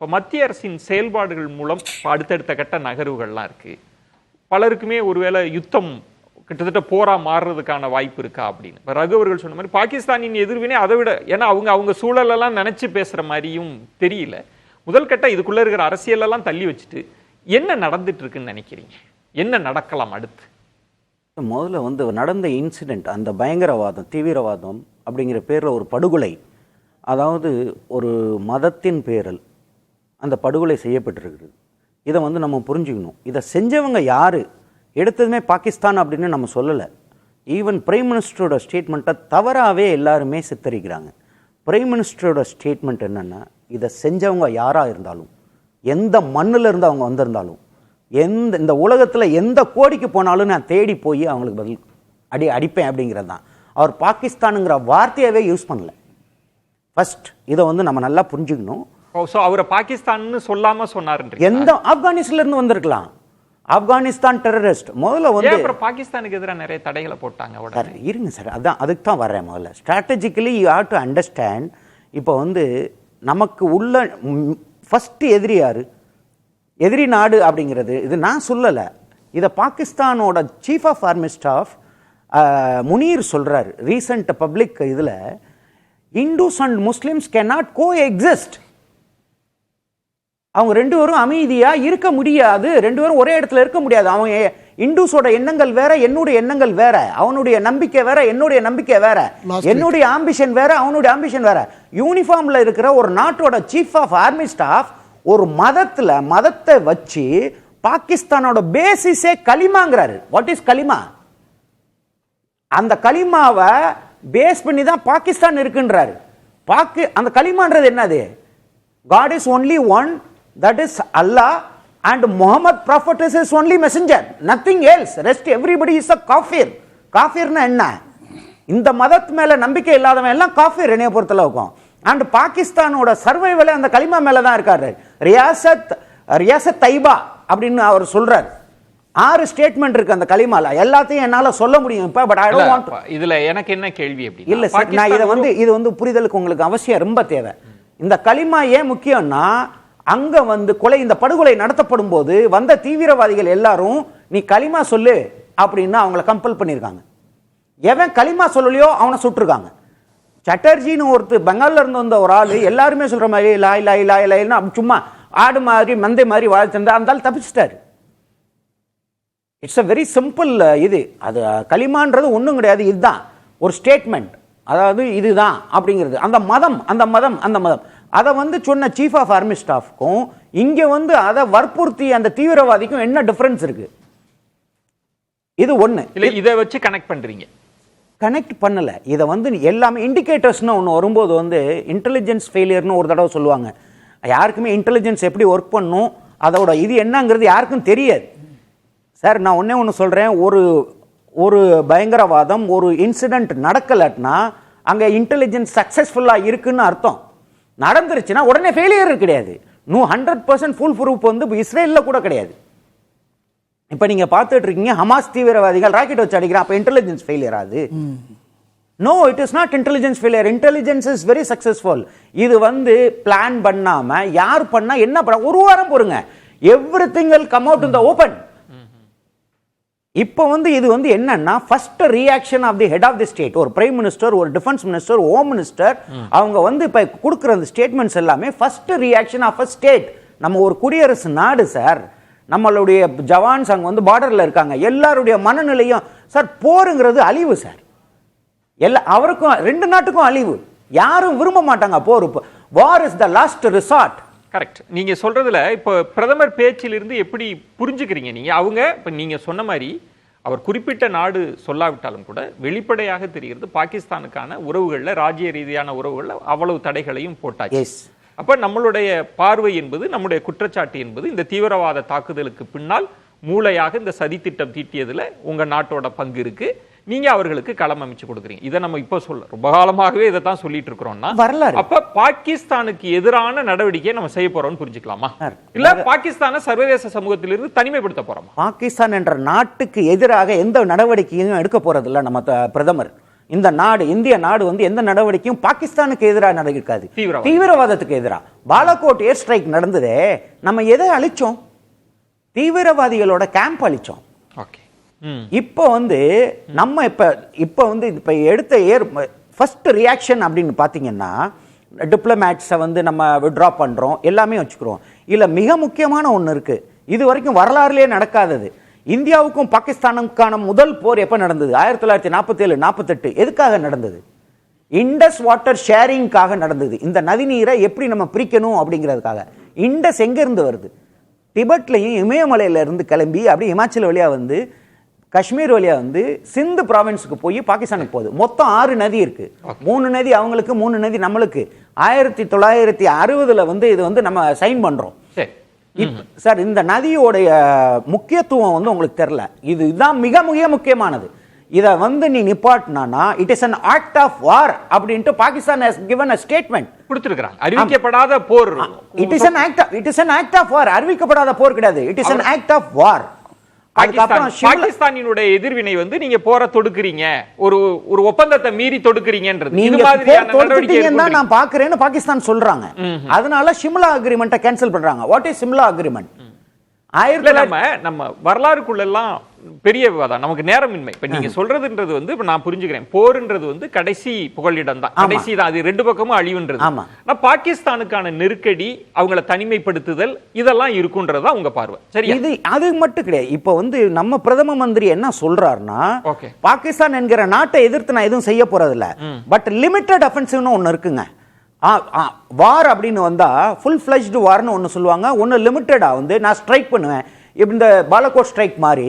இப்போ மத்திய அரசின் செயல்பாடுகள் மூலம் அடுத்தடுத்த கட்ட நகர்வுகள்லாம் இருக்கு. பலருக்குமே ஒருவேளை யுத்தம் கிட்டத்தட்ட போரா மாறுறதுக்கான வாய்ப்பு இருக்கா அப்படின்னு. இப்போ ரகு அவர்கள் சொன்ன மாதிரி பாகிஸ்தானின் எதிர்வினை அதை விட, ஏன்னா அவங்க சூழலெல்லாம் நினைச்சு பேசுற மாதிரியும் தெரியல. முதல் கட்ட இதுக்குள்ள இருக்கிற அரசியலெல்லாம் தள்ளி வச்சுட்டு என்ன நடந்துட்டு இருக்குன்னு நினைக்கிறீங்க? என்ன நடக்கலாம் அடுத்து? முதல்ல நடந்த இன்சிடெண்ட், அந்த பயங்கரவாதம் தீவிரவாதம் அப்படிங்கிற பேரில் ஒரு படுகொலை, அதாவது ஒரு மதத்தின் பேரில் அந்த படுகொலை செய்யப்பட்டிருக்கிறது. இதை நம்ம புரிஞ்சுக்கணும். இதை செஞ்சவங்க யார், எடுத்ததுமே பாகிஸ்தான் அப்படின்னு நம்ம சொல்லலை. ஈவன் பிரைம் மினிஸ்டரோட ஸ்டேட்மெண்ட்டை தவறாகவே எல்லாருமே சித்தரிக்கிறாங்க. பிரைம் மினிஸ்டரோட ஸ்டேட்மெண்ட் என்னென்னா, இதை செஞ்சவங்க யாராக இருந்தாலும், எந்த மண்ணில் இருந்து அவங்க வந்திருந்தாலும், இந்த உலகத்தில் எந்த கோடிக்கு போனாலும் நான் தேடி போய் அவங்களுக்கு பதில் அடிப்பேன் அப்படிங்கிறது தான். அவர் பாகிஸ்தானுங்கிற வார்த்தையவே யூஸ் பண்ணல. ஃபர்ஸ்ட் இதை நம்ம நல்லா புரிஞ்சுக்கணும். அவரை பாகிஸ்தான் சொல்லாம சொன்னார். எந்த ஆப்கானிஸ்தான்ல இருந்து வந்திருக்கலாம், ஆப்கானிஸ்தான் டெரரிஸ்ட். முதல்ல பாகிஸ்தானுக்கு எதிராக நிறைய தடைகளை போட்டாங்க. இருங்க சார், அதுக்கு தான் வர்றேன். முதல்ல strategically you have to understand. இப்போ நமக்கு உள்ள ஃபர்ஸ்ட் எதிரி யாரு, எதிரி நாடு அப்படிங்கிறது இது நான் சொல்லலை. இதை பாகிஸ்தானோட chief of army staff Munir சொல்றாரு ரீசன்ட் பப்ளிக் இதில். Hindus and Muslims cannot coexist. அவங்க ரெண்டு பேரும் அமைதியா இருக்க முடியாது, ரெண்டு பேரும் ஒரே இடத்துல இருக்க முடியாது. அவங்க இந்துஸோட எண்ணங்கள் வேற, என்னுடைய எண்ணங்கள் வேற, அவனுடைய நம்பிக்கை வேற, என்னுடைய நம்பிக்கை வேற, என்னுடைய ஆம்பிஷன் வேற, அவனுடைய ஆம்பிஷன் வேற. யூனிஃபார்ம்ல இருக்கிற ஒரு நாட்டோட சீஃப் ஆஃப் ஆர்மி ஸ்டாஃப் ஒரு மதத்தை வச்சு பாகிஸ்தானோட பேசிஸே கலிமாங்கிறாரு. வாட் இஸ் கலிமா? அந்த கலிமாவை பேஸ் பண்ணி தான் பாகிஸ்தான் இருக்குன்றாரு. அந்த கலிமான்றது என்னது? God is only one, that is Allah, and Muhammad Prophet is his only messenger, nothing else. Rest everybody is a kafir. காஃபிர்னா என்ன? இந்த மதத்து மேல நம்பிக்கை இல்லாதவன் எல்லாம் காஃபிர் என்னைய பொறுத்தளவுக்கு. அண்ட் பாகிஸ்தானோட சர்வைவல் அந்த கலிமா மேல தான் இருக்காரு. ரியாசத் தைபா அப்படின்னு அவர் சொல்றாரு. 6 ஸ்டேட்மெண்ட் இருக்கு அந்த கலிமால. எல்லாத்தையும் என்னால சொல்ல முடியும் இப்ப, பட் ஐ டோன்ட் வாண்ட். இதுல எனக்கு என்ன கேள்வி அப்படி இல்ல சார், நான் இது புரிதலுக்கு உங்களுக்கு அவசியம் ரொம்ப தேவை. இந்த கலிமா ஏன் முக்கியம்னா, அங்க கொலை, இந்த படுகொலை நடத்தப்படும் போது வந்த தீவிரவாதிகள் எல்லாரும் நீ கலிமா சொல்லு அப்படின்னு அவங்கள கம்பல் பண்ணிருக்காங்க. எவன் கலிமா சொல்லலையோ அவனை சுட்டுருக்காங்க. சட்டர்ஜின்னு ஒருத்தர் பெங்கால்ல இருந்து வந்த ஒரு ஆளு எல்லாருமே சொல்ற மாதிரி லாய் லாய் லாய் லாய்னா சும்மா ஆடு மாதிரி மந்தை மாதிரி வாழ்த்திருந்தா அந்த ஆள் தப்பிச்சிட்டாரு. It's a very simple. இது அது கலிமான்றது ஒன்றும் கிடையாது. இதுதான் ஒரு ஸ்டேட்மெண்ட், அதாவது இதுதான் அப்படிங்கிறது. அந்த மதம் அதை சொன்ன சீஃப் ஆஃப் ஆர்மி ஸ்டாஃப்க்கும் இங்க அதை வற்புறுத்தி அந்த தீவிரவாதிக்கும் என்ன டிஃபரன்ஸ் இருக்கு? இது ஒண்ணு. இதை வச்சு கனெக்ட் பண்றீங்க? கனெக்ட் பண்ணல. இதை எல்லாமே இண்டிகேட்டர்ஸ்னு ஒன்று வரும்போது இன்டெலிஜென்ஸ் ஃபெயிலியர்னு ஒரு தடவை சொல்லுவாங்க. யாருக்குமே இன்டெலிஜென்ஸ் எப்படி ஒர்க் பண்ணும், அதோட இது என்னங்கிறது யாருக்கும் தெரியாது. சார், நான் ஒன்று சொல்றேன். ஒரு பயங்கரவாதம், ஒரு இன்சிடென்ட் நடக்கலன்னா அங்க இன்டெலிஜென்ஸ் சக்சஸ்ஃபுல்லா இருக்குன்னு அர்த்தம். நடந்துருச்சுன்னா உடனே ஃபெயிலியர் கிடையாது. 100% ஃபுல் ப்ரூஃப் இஸ்ரேல்ல கூட கிடையாது. இப்ப நீங்க பார்த்துட்டு இருக்கீங்க, ஹமாஸ் தீவிரவாதிகள் ராக்கெட் வச்சு அடிக்கிறான், அப்ப இன்டெலிஜென்ஸ் ஃபெயிலியர் ஆகுது? No, it is not intelligence failure. Intelligence is very successful. இது பிளான் பண்ணாம யார் பண்ணா என்ன பண்ண, ஒரு வாரம் பொறுங்க, everything will come out in the open. இப்போ இது என்னன்னா, first reaction of the head of the state, ஒரு பிரைம் மினிஸ்டர், ஒரு டிஃபென்ஸ் மினிஸ்டர், ஹோம் மினிஸ்டர், அவங்க இப்ப கொடுக்குற அந்த ஸ்டேட்மெண்ட்ஸ் எல்லாமே first reaction of a state. நம்ம ஒரு குடியரசு நாடு சார், நம்மளுடைய ஜவான்ஸ் அங்க பார்டர்ல இருக்காங்க, எல்லாருடைய மனநிலையும் சார் போருங்கிறது அழிவு சார். அவருக்கும் ரெண்டு நாட்டுக்கும் அழிவு. யாரும் விரும்ப மாட்டாங்க போர். War is the last resort. Correct. நீங்க சொல்றதுல இப்போ பிரதமர் பேச்சிலிருந்து எப்படி புரிஞ்சுக்கிறீங்க நீங்க? இப்ப நீங்க சொன்ன மாதிரி அவர் குறிப்பிட்ட நாடு சொல்லாவிட்டாலும் கூட வெளிப்படையாக தெரிகிறது பாகிஸ்தானுக்கான உறவுகள்ல, ராஜ்ய ரீதியான உறவுகள்ல அவ்வளவு தடைகளையும் போட்டாச்சு. அப்ப நம்மளுடைய பார்வை என்பது, நம்முடைய குற்றச்சாட்டு என்பது, இந்த தீவிரவாத தாக்குதலுக்கு பின்னால் மூளையாக இந்த சதி திட்டம் தீட்டியதுல உங்க நாட்டோட பங்கு இருக்கு, நீங்க அவர்களுக்கு களம் அமைச்சு கொடுக்குறீங்க. இதை நம்ம இப்ப ரொம்ப காலமாகவே இதை தான் சொல்லிட்டு இருக்கிறோம்னா, அப்ப பாகிஸ்தானுக்கு எதிரான நடவடிக்கையை நம்ம செய்ய போறோம்னு புரிஞ்சுக்கலாமா? இல்ல பாகிஸ்தானை சர்வதேச சமூகத்திலிருந்து தனிமைப்படுத்த போறோமா? பாகிஸ்தான் என்ற நாட்டுக்கு எதிராக எந்த நடவடிக்கையும் எடுக்க போறது இல்ல நம்ம பிரதமர். இந்த நாடு, இந்திய நாடு வந்து எந்த நடவடிக்கையும் பாகிஸ்தானுக்கு எதிராக நடக்காது, தீவிரவாதத்துக்கு எதிராக. பாலாகோட் ஏர் ஸ்ட்ரைக் நடந்ததே, நம்ம எதை அழிச்சோம்? தீவிரவாதிகளோட கேம்ப் அழிச்சோம். இப்போ வந்து நம்ம இப்போ வந்து இப்போ எடுத்த ஃபர்ஸ்ட் ரியாக்ஷன் அப்படின்னு பார்த்தீங்கன்னா, டிப்ளமேட்ஸை வந்து நம்ம விட்ரா பண்ணுறோம், எல்லாமே வச்சுக்கிறோம். இல்லை, மிக முக்கியமான ஒன்று இருக்கு, இது வரைக்கும் வரலாறுலேயே நடக்காதது. இந்தியாவுக்கும் பாகிஸ்தானுக்கான முதல் போர் எப்போ நடந்தது? 1947-48. எதுக்காக நடந்தது? இண்டஸ் வாட்டர் ஷேரிங்காக நடந்தது. இந்த நதி நீரை எப்படி நம்ம பிரிக்கணும் அப்படிங்கிறதுக்காக. இண்டஸ் எங்க இருந்து வருது? திபெட்லையும் இமயமலையில இருந்து கிளம்பி அப்படியே இமாச்சல் வழியா வந்து காஷ்மீர் வழியா வந்து சிந்து ப்ராவின்ஸுக்கு போய் பாகிஸ்தானுக்கு போகுது. மொத்தம் 6 நதி இருக்கு. 3 நதி அவங்களுக்கு, 3 நதி நம்மளுக்கு. 1960 வந்து இது வந்து நம்ம சைன் பண்றோம். சார், இந்த நதியோடைய முக்கியத்துவம் வந்து உங்களுக்கு தெரியல. இதுதான் மிக மிக முக்கியமானது. இதை வந்து நீ நிப்பாட்டினா it is an act of war அப்படின்ட்டு Pakistan has given a statement கொடுத்திருக்காங்க. அறிவிக்கப்படாத போர். it is an act of war. அறிவிக்கப்படாத போர் கிடையாது, it is an act of war. பாகிஸ்தானினுடைய எதிர்வினை வந்து நீங்க போற தொடுக்குறீங்க, ஒரு ஒப்பந்தத்தை மீறி தொடுக்குறீங்கன்றது. இது மாதிரியான நடவடிக்கைகள் தான் நான் பாக்குறேன்னு பாகிஸ்தான் சொல்றாங்க. அதனால ஷிம்லா அக்ரிமெண்ட்டை கேன்சல் பண்றாங்க. What is Shimla agreement? நம்ம வரலாறுக்குள்ள எல்லாம் பெரிய விவாதம், நமக்கு நேரமின்மை. இப்ப நீங்க சொல்றதுன்றது வந்து நான் புரிஞ்சுக்கிறேன், போர்ன்றது வந்து கடைசி புகலிடம் தான், கடைசி தான், அது 2 பக்கமும் அழிவுன்றது. பாகிஸ்தானுக்கான நெருக்கடி, அவங்களை தனிமைப்படுத்துதல், இதெல்லாம் இருக்குன்றதா உங்க பார்வை? சரி, இது அது மட்டும் கிடையாது. இப்ப வந்து நம்ம பிரதம மந்திரி என்ன சொல்றாருன்னா, பாகிஸ்தான் என்கிற நாட்டை எதிர்த்து நான் எதுவும் செய்ய போறது இல்ல, பட் லிமிட்டட் அஃபென்சிவ்னு ஒன்னு இருக்குங்க. வார் அப்படின்னு வந்தா ஃபுல் ஃபிளெஜ்டு வார்னு ஒன்று சொல்லுவாங்க, ஒன்று லிமிட்டடாக வந்து நான் ஸ்ட்ரைக் பண்ணுவேன். இந்த பாலகோட் ஸ்ட்ரைக் மாதிரி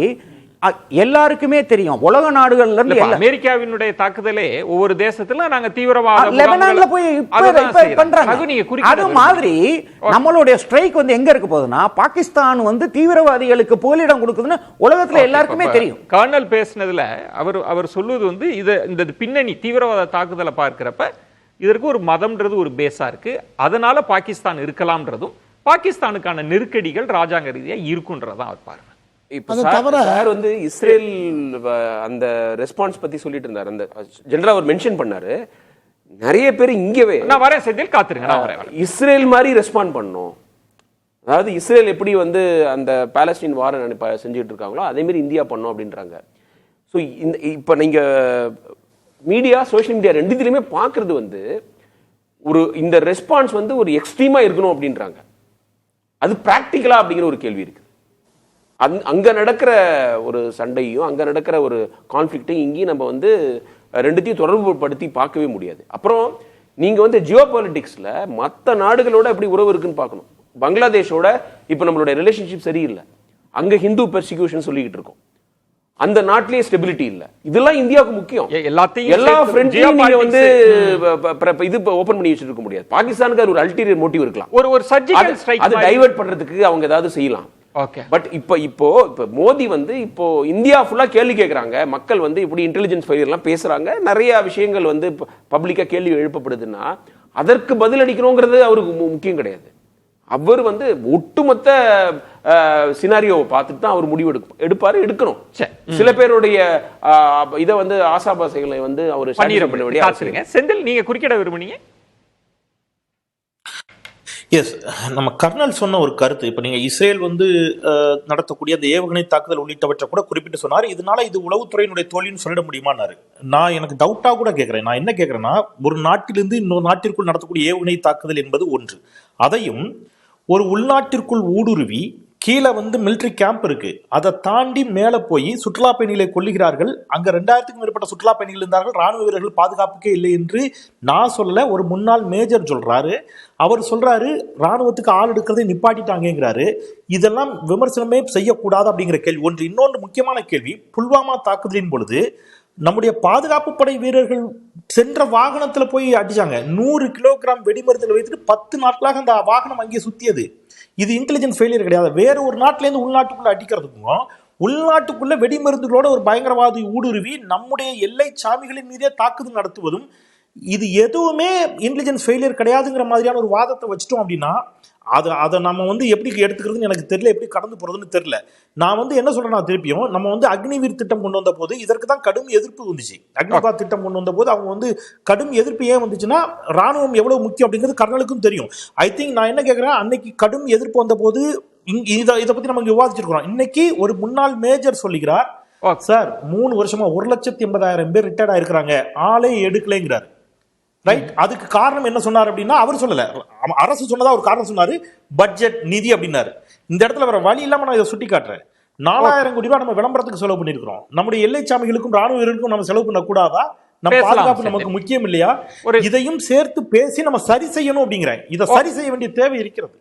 எல்லாருக்குமே தெரியும். உலக நாடுகள்ல இருந்து அமெரிக்காவினுடைய தாக்குதலே ஒவ்வொரு தேசத்துல நாங்க தீவிரவாத லெபனான்ல போய் பண்றாங்க. அது மாதிரி நம்மளுடைய ஸ்ட்ரைக் வந்து எங்க இருக்க போகுதுன்னா, பாகிஸ்தான் வந்து தீவிரவாதிகளுக்கு புகலிடம் கொடுக்குதுன்னு உலகத்துல எல்லாருக்குமே தெரியும். கர்னல் பேசினதுல அவர் சொல்லுவது வந்து இந்த பின்னணி தீவிரவாத தாக்குதலை பார்க்கிறப்ப இதற்கு ஒரு மதம்ன்றது ஒரு பேஸா இருக்கு, அதனால பாகிஸ்தான் இருக்கலாம்ன்றதும் பாகிஸ்தானுக்கான நெருக்கடிகள் ராஜாங்க ரீதியா இருக்குன்றதான் அவர் பாருங்க. இப்ப சார் வந்து இஸ்ரேல் அந்த ரெஸ்பான்ஸ் பத்தி சொல்லிட்டு இருந்தாரு, அந்த ஜெனரலா அவர் மென்ஷன் பண்ணாரு. நிறைய பேர் இங்கவே நான் வரேன் செந்தில் காத்துருங்க, நான் வரேன். இஸ்ரேல் மாதிரி ரெஸ்பாண்ட் பண்ணணும், அதாவது இஸ்ரேல் எப்படி வந்து அந்த பாலஸ்தீன் வார செஞ்சுட்டு இருக்காங்களோ அதே மாதிரி இந்தியா பண்ணணும் அப்படின்றாங்க. ஸோ இப்ப நீங்க மீடியா, சோஷியல் மீடியா ரெண்டுத்திலுமே பார்க்கறது வந்து இந்த ரெஸ்பான்ஸ் வந்து ஒரு எக்ஸ்ட்ரீமா இருக்கணும் அப்படின்றாங்க. அது பிராக்டிகலா அப்படிங்கிற ஒரு கேள்வி இருக்கு. அங்க நடக்கிற ஒரு சண்டையும் அங்க நடக்கிற ஒரு கான்ஃபிளிக்டையும் இங்கேயும் நம்ம வந்து ரெண்டுத்தையும் தொடர்பு படுத்தி பார்க்கவே முடியாது. அப்புறம் நீங்க வந்து ஜியோ பாலிட்டிக்ஸ்ல மற்ற நாடுகளோட எப்படி உறவு இருக்குன்னு பார்க்கணும். பங்களாதேஷோட இப்ப நம்மளுடைய ரிலேஷன்ஷிப் சரியில்லை, அங்க ஹிந்து பெர்சிக்யூஷன் சொல்லிக்கிட்டு இருக்கோம், அந்த நாட்டிலேயே ஸ்டெபிலிட்டி இல்ல. இதெல்லாம் இந்தியாவுக்கு முக்கியம். எல்லா ஃப்ரெண்ட்ஸையும் நீங்க வந்து இது ஓபன் பண்ணி வச்சிட்டு இருக்க முடியாது. பாகிஸ்தானுக்கு ஒரு அல்டீரியர் மோட்டிவ் இருக்கலாம், ஒரு சர்ஜிக்கல் ஸ்ட்ரைக் அது டைவர்ட் பண்றதுக்கு அவங்க ஏதாவது செய்யலாம். பட் இப்போ மோடி வந்து இப்போ இந்தியா ஃபுல்லா கேள்வி கேட்கறாங்க, மக்கள் வந்து இப்படி இன்டெலிஜென்ஸ் ஃபெயிலியர் எல்லாம் பேசுறாங்க, நிறைய விஷயங்கள் வந்து பப்ளிக்கா கேள்வி எழுப்பப்படுதுன்னா அதற்கு பதில் அளிக்கணுங்கிறது அவருக்கு முக்கியம் கிடையாது. அவர் வந்து ஒட்டுமொத்த சினாரியோவை பார்த்துட்டு தான் அவர் முடிவு எடுக்கணும். சில பேருடைய இதை வந்து ஆசாபாசைகளை வந்து அவர் பண்ண வேண்டிய. செந்தில், நீங்க குறுக்கிட விரும்புனீங்க? எஸ், நம்ம கர்னல் சொன்ன ஒரு கருத்து, இப்போ நீங்கள் இஸ்ரேல் வந்து நடத்தக்கூடிய அந்த ஏவுகணை தாக்குதல் உள்ளிட்டவற்றை கூட குறிப்பிட்டு சொன்னார். இதனால இது உளவுத்துறையினுடைய தோல்வின்னு சொல்லிட முடியுமான்னாரு. நான் எனக்கு டவுட்டாக கூட கேட்குறேன். நான் என்ன கேட்குறேன்னா, ஒரு நாட்டிலிருந்து இன்னொரு நாட்டிற்குள் நடத்தக்கூடிய ஏவுகணை தாக்குதல் என்பது ஒன்று, அதையும் ஒரு உள்நாட்டிற்குள் ஊடுருவி கீழே வந்து மிலிட்ரி கேம்ப் இருக்கு, அதை தாண்டி மேலே போய் சுற்றுலா பயணிகளை கொல்லுகிறார்கள். அங்க 2000க்கும் மேற்பட்ட சுற்றுலா பயணிகள் இருந்தார்கள், ராணுவ வீரர்கள் பாதுகாப்புக்கே இல்லை என்று நான் சொல்லல, ஒரு முன்னாள் மேஜர் சொல்றாரு. அவர் சொல்றாரு ராணுவத்துக்கு ஆள் எடுக்கிறதை நிப்பாட்டிட்டாங்கிறாரு. இதெல்லாம் விமர்சனமே செய்யக்கூடாது அப்படிங்கிற கேள்வி ஒன்று. இன்னொன்று முக்கியமான கேள்வி, புல்வாமா தாக்குதலின் பொழுது நம்முடைய பாதுகாப்பு படை வீரர்கள் சென்ற வாகனத்துல போய் அடிச்சாங்க. 100 கிலோகிராம் வெடிமருந்துகள் வைத்துட்டு 10 நாட்களாக அந்த வாகனம் அங்கே சுத்தியது. இது இன்டெலிஜென்ஸ் ஃபெயிலியர் கிடையாது. வேற ஒரு நாட்டில இருந்து உள்நாட்டுக்குள்ள அடிக்கிறதுக்கும் உள்நாட்டுக்குள்ள வெடிமருந்துகளோட ஒரு பயங்கரவாதி ஊடுருவி நம்முடைய எல்லை சாமிகளின் மீதே தாக்குதல் நடத்துவதும் இது எதுவுமே இன்டெலிஜென்ஸ் ஃபெயிலியர் கிடையாதுங்கிற மாதிரியான ஒரு வாதத்தை வச்சுட்டோம் அப்படின்னா அதை நம்ம வந்து எப்படி எடுத்துக்கிறதுன்னு எனக்கு தெரியல, எப்படி கடந்து போறதுன்னு தெரியல. நான் வந்து என்ன சொல்றேன்னா, திருப்பியும் நம்ம வந்து அக்னிவீர் திட்டம் கொண்டு வந்த போது இதற்கு தான் கடும் எதிர்ப்பு வந்துச்சு. அக்னிபாத் திட்டம் கொண்டு வந்த போது அவங்க வந்து கடும் எதிர்ப்பு ஏன் வந்துச்சுன்னா, ராணுவம் எவ்வளவு முக்கியம் அப்படிங்கிறது கர்னலுக்கும் தெரியும். ஐ திங்க் நான் என்ன கேட்கிறேன், அன்னைக்கு கடும் எதிர்ப்பு வந்த போது இதை பத்தி நம்ம விவாதிச்சிருக்கிறோம். இன்னைக்கு ஒரு முன்னாள் மேஜர் சொல்லுகிறார், சார் 3 வருஷமா 1,80,000 பேர் ரிட்டையர்ட் ஆயிருக்கிறாங்க, ஆளே எடுக்கலைங்கிறார். ரைட். அதுக்கு காரணம் என்ன சொன்னார் அப்படின்னா, அவர் சொல்லல, அரசு சொன்னதா ஒரு காரணம் சொன்னாரு, பட்ஜெட், நிதி அப்படின்னாரு. இந்த இடத்துல வேற வழி இல்லாம நான் இதை சுட்டி காட்டுறேன். 4,000 கோடி ரூபாய் நம்ம விளம்பரத்துக்கு செலவு பண்ணிருக்கிறோம். நம்முடைய எல்லை சாமிகளுக்கும் ராணுவ வீரருக்கும் நம்ம செலவு பண்ண கூடாதா? நம்ம பாதுகாப்பு நமக்கு முக்கியம் இல்லையா? இதையும் சேர்த்து பேசி நம்ம சரி செய்யணும் அப்படிங்கிறேன். இதை சரி செய்ய வேண்டிய தேவை இருக்கிறது.